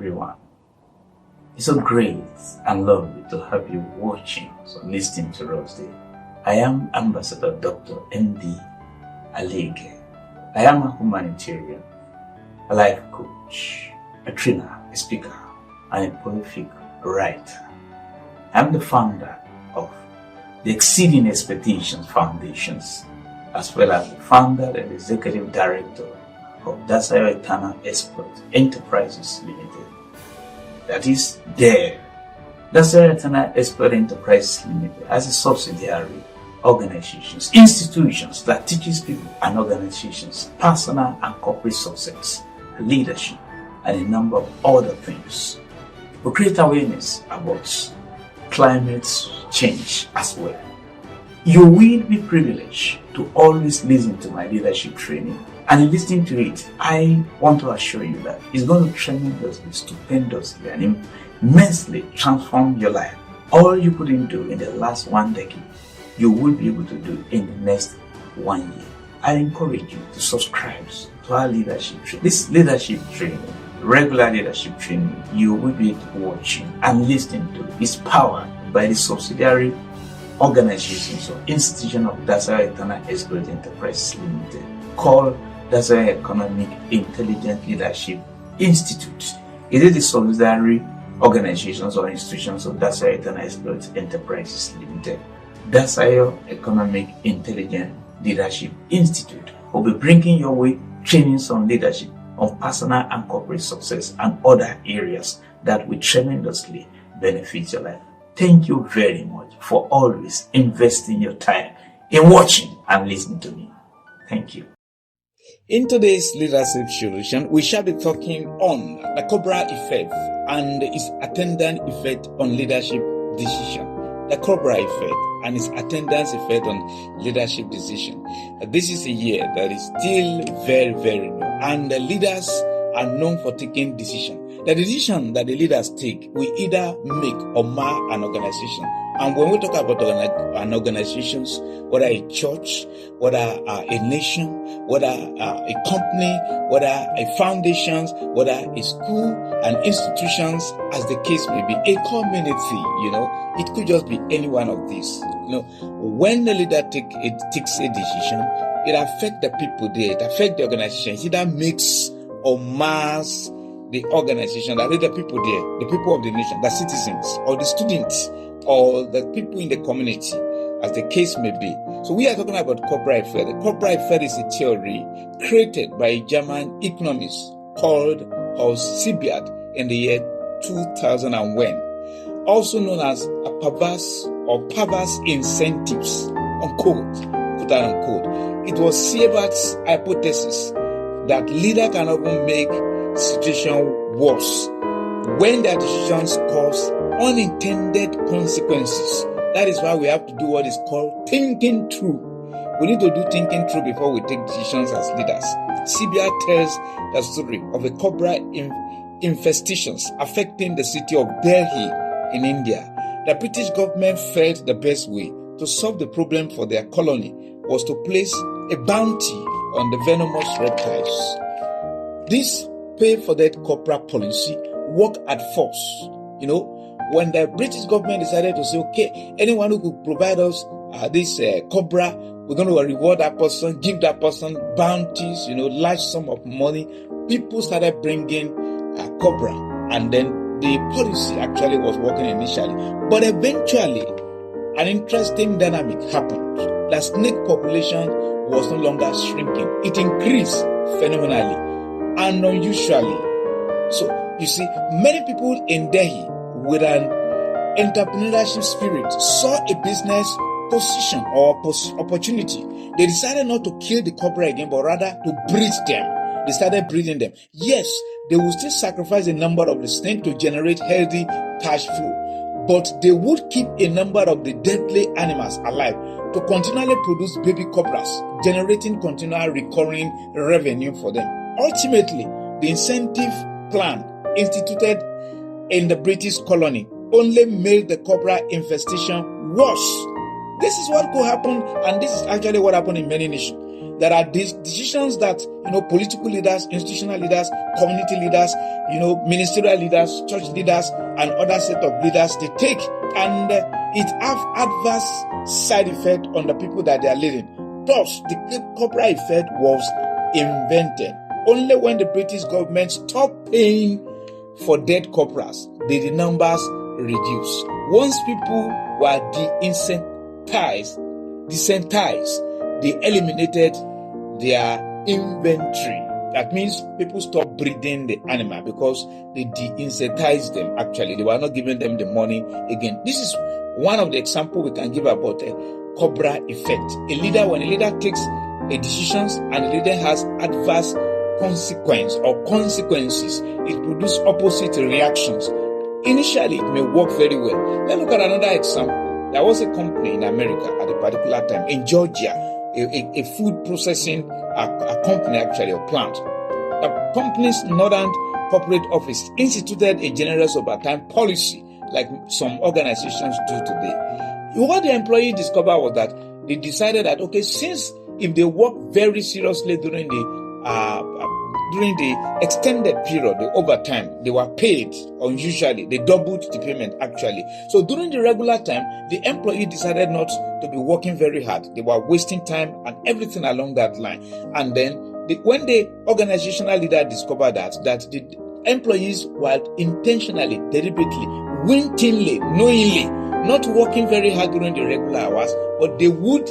everyone. It's so great and lovely to have you watching or listening to us today. I am Ambassador Dr. M.D. Alege. I am a humanitarian, a life coach, a trainer, a speaker, and a prolific writer. I'm the founder of the Exceeding Expectations Foundations, as well as the founder and executive director of Dasayo Eternal Expert Enterprises Limited. That is DER. Dasayo Eternal Expert Enterprises Limited as a subsidiary organizations, institutions that teaches people and organizations personal and corporate success, leadership, and a number of other things. We create awareness about climate change as well. You will be privileged to always listen to my leadership training, and in listening to it, I want to assure you that it's going to tremendously, stupendously, and immensely transform your life. All you couldn't do in the last 1 decade, you will be able to do in the next 1 year. I encourage you to subscribe to our leadership training. This leadership training, regular leadership training, you will be watching and listening to is powered by the subsidiary organizations or institution of Dasayo Eternal Expert Enterprises Limited called Dasayo Economic Intelligent Leadership Institute. It is the subsidiary organizations or institutions of Dasayo Eternal Expert Enterprises Limited. Dasayo Economic Intelligent Leadership Institute will be bringing your way trainings on leadership, on personal and corporate success, and other areas that will tremendously benefit your life. Thank you very much for always investing your time in watching and listening to me. Thank you. In today's leadership solution, we shall be talking on the Cobra effect and its attendant effect on leadership decision. The Cobra effect and its attendance effect on leadership decision. This is a year that is still very, very new, and the leaders are known for taking decisions. The decision that the leaders take will either make or mar an organization. And when we talk about an organizations, whether a church, whether a nation, whether a company, whether a foundation, whether a school and institutions, as the case may be, a community, it could just be any one of these. When the leader takes a decision, it affects the people there, it affects the organization. It either makes or mars the organization, that is the people there, the people of the nation, the citizens, or the students, or the people in the community, as the case may be. So we are talking about Cobra effect. The Cobra effect is a theory created by a German economist called Horst Siebert in the year 2001, also known as a perverse incentives, unquote, quote unquote. It was Siebert's hypothesis that leader can often make situation worse when their decisions cause unintended consequences. That is why we have to do what is called thinking through. We need to do thinking through before we take decisions as leaders. Siebert tells the story of a cobra infestations affecting the city of Delhi in India. The British government felt the best way to solve the problem for their colony was to place a bounty on the venomous reptiles. This pay for that cobra policy worked at first. When the British government decided to say, okay, anyone who could provide us this cobra, we're going to reward that person, give that person bounties, large sum of money. People started bringing cobra, and then the policy actually was working initially. But eventually, an interesting dynamic happened. The snake population was no longer shrinking. It increased phenomenally and unusually. So, you see, many people in Delhi with an entrepreneurship spirit saw a business position or opportunity. They decided not to kill the cobra again, but rather to breed them. They started breeding them. Yes, they would still sacrifice a number of the snakes to generate healthy cash flow, but they would keep a number of the deadly animals alive to continually produce baby cobras, generating continual recurring revenue for them. Ultimately, the incentive plan instituted in the British colony only made the cobra infestation worse. This is what could happen, and this is actually what happened in many nations. there are decisions that, political leaders, institutional leaders, community leaders, ministerial leaders, church leaders, and other set of leaders they take, and it have adverse side effect on the people that they are leading. Thus, the Cobra effect was invented. Only when the British government stopped paying for dead corporals did the numbers reduce. Once people were desensitized, they eliminated their inventory. That means people stopped breeding the animal because they de-insectized them. Actually, they were not giving them the money again. This is one of the examples we can give about a Cobra effect. When a leader takes a decisions and the leader has adverse consequences, it produces opposite reactions. Initially, it may work very well. Let's look at another example. There was a company in America at a particular time, in Georgia, a food processing a company, actually, a plant. The company's Northern Corporate Office instituted a generous overtime policy, like some organizations do today. What the employee discovered was that they decided that, okay, since if they work very seriously during the extended period, the overtime, they were paid unusually. They doubled the payment, actually. So during the regular time, the employee decided not to be working very hard. They were wasting time and everything along that line. And then when the organizational leader discovered that the employees were intentionally, deliberately, wantonly, knowingly not working very hard during the regular hours, but they would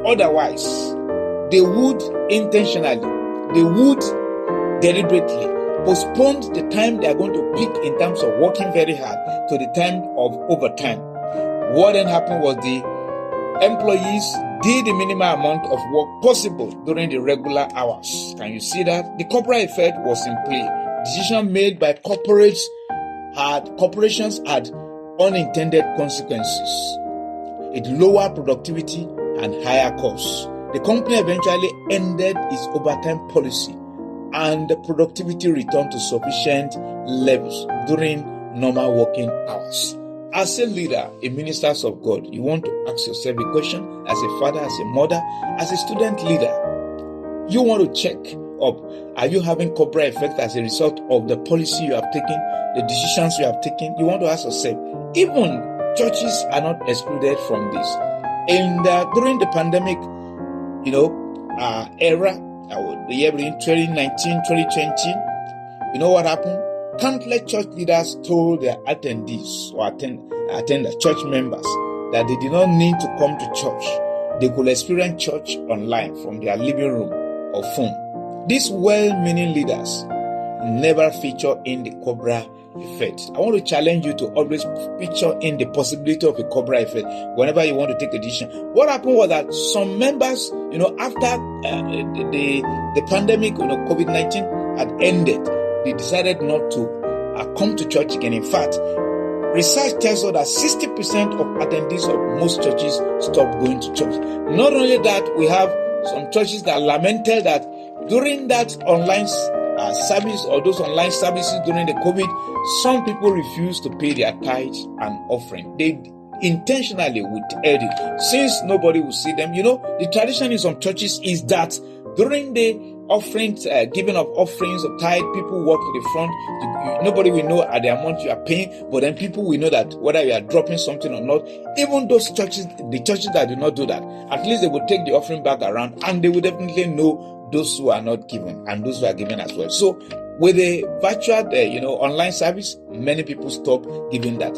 otherwise, they would intentionally, they would deliberately postpone the time they are going to pick in terms of working very hard to the time of overtime. What then happened was the employees did the minimal amount of work possible during the regular hours. Can you see that? The Cobra effect was in play. Decision made by corporations had unintended consequences. It lowered productivity and higher costs. The company eventually ended its overtime policy and the productivity returned to sufficient levels during normal working hours. As a leader, a minister of God, you want to ask yourself a question as a father, as a mother, as a student leader. You want to check up, are you having Cobra effect as a result of the policy you have taken, the decisions you have taken? You want to ask yourself, even churches are not excluded from this. And during the pandemic, era, the year between 2019, 2020, you know what happened? Countless church leaders told their attendees or attenders, church members, that they did not need to come to church. They could experience church online from their living room or phone. These well-meaning leaders never feature in the Cobra effect. I want to challenge you to always feature in the possibility of a Cobra effect whenever you want to take a decision. What happened was that some members, after the pandemic, COVID-19 had ended, they decided not to come to church again. In fact, research tells us that 60% of attendees of most churches stopped going to church. Not only that, we have some churches that lamented that during that online service or those online services during the COVID, some people refused to pay their tithes and offering. They intentionally withheld it since nobody will see them. The tradition in some churches is that during the offerings, giving of offerings of tithe, people walk to the front. Nobody will know at the amount you are paying, but then people will know that whether you are dropping something or not. Even those churches, the churches that do not do that, at least they will take the offering back around and they will definitely know those who are not given and those who are given as well. So with the virtual, online service, many people stop giving that.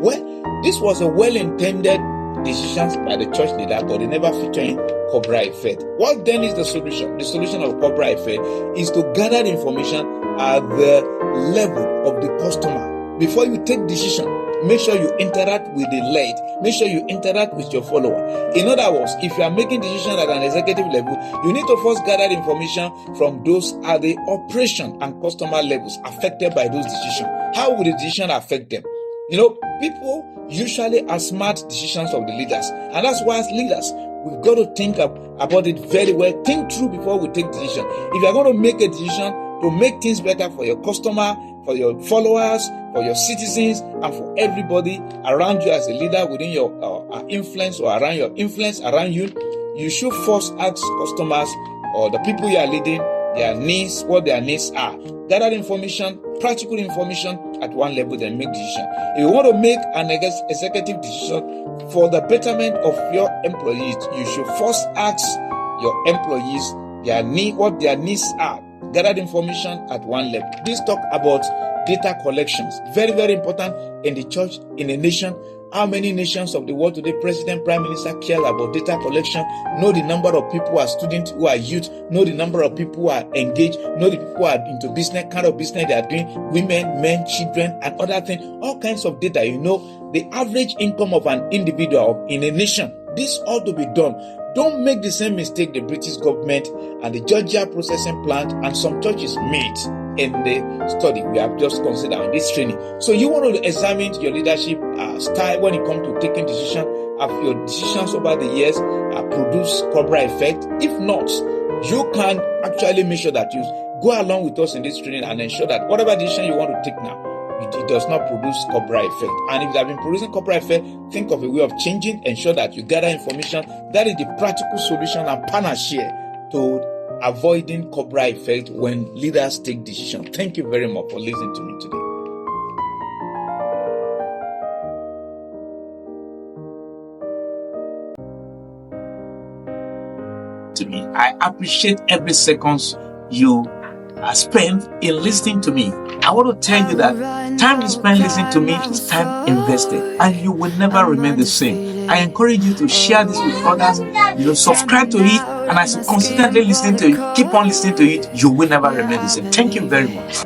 Well, this was a well-intended decision by the church leader, but they never feature in Cobra effect. What then is the solution? The solution of Cobra effect is to gather the information at the level of the customer. Before you take decision, make sure you interact with the lead. Make sure you interact with your follower. In other words, if you are making decisions at an executive level, you need to first gather information from those at the operation and customer levels affected by those decisions. How will the decision affect them? People usually are smart decisions of the leaders. And that's why as leaders, we've got to think about it very well. Think through before we take decision. If you are going to make a decision to make things better for your customer, for your followers, for your citizens, and for everybody around you as a leader within your influence or around your influence around you, you should first ask customers or the people you are leading their needs, what their needs are. Gather information, practical information at one level, then make decision. If you want to make an executive decision for the betterment of your employees, you should first ask your employees their need, what their needs are. Gather information at one level. This talk about data collections. Very, very important in the church, in a nation. How many nations of the world today, President, Prime Minister, care about data collection? Know the number of people who are students, who are youth. Know the number of people who are engaged. Know the people who are into business, kind of business they are doing. Women, men, children, and other things. All kinds of data. You know, the average income of an individual in a nation. This ought to be done. Don't make the same mistake the British government and the Georgia processing plant and some churches made in the study we have just considered in this training. So you want to examine your leadership style when it comes to taking decisions. Have your decisions over the years produce Cobra effect? If not, you can actually make sure that you go along with us in this training and ensure that whatever decision you want to take now, it does not produce Cobra effect. And if you have been producing Cobra effect, think of a way of changing, ensure that you gather information. That is the practical solution and panacea to avoiding Cobra effect when leaders take decisions. Thank you very much for listening to me today. To me, I appreciate every second you spent in listening to me. I want to tell you that time you spend listening to me is time invested, and you will never remain the same. I encourage you to share this with others. Subscribe to it, and as you consistently listen to it, keep on listening to it, you will never remain the same. Thank you very much.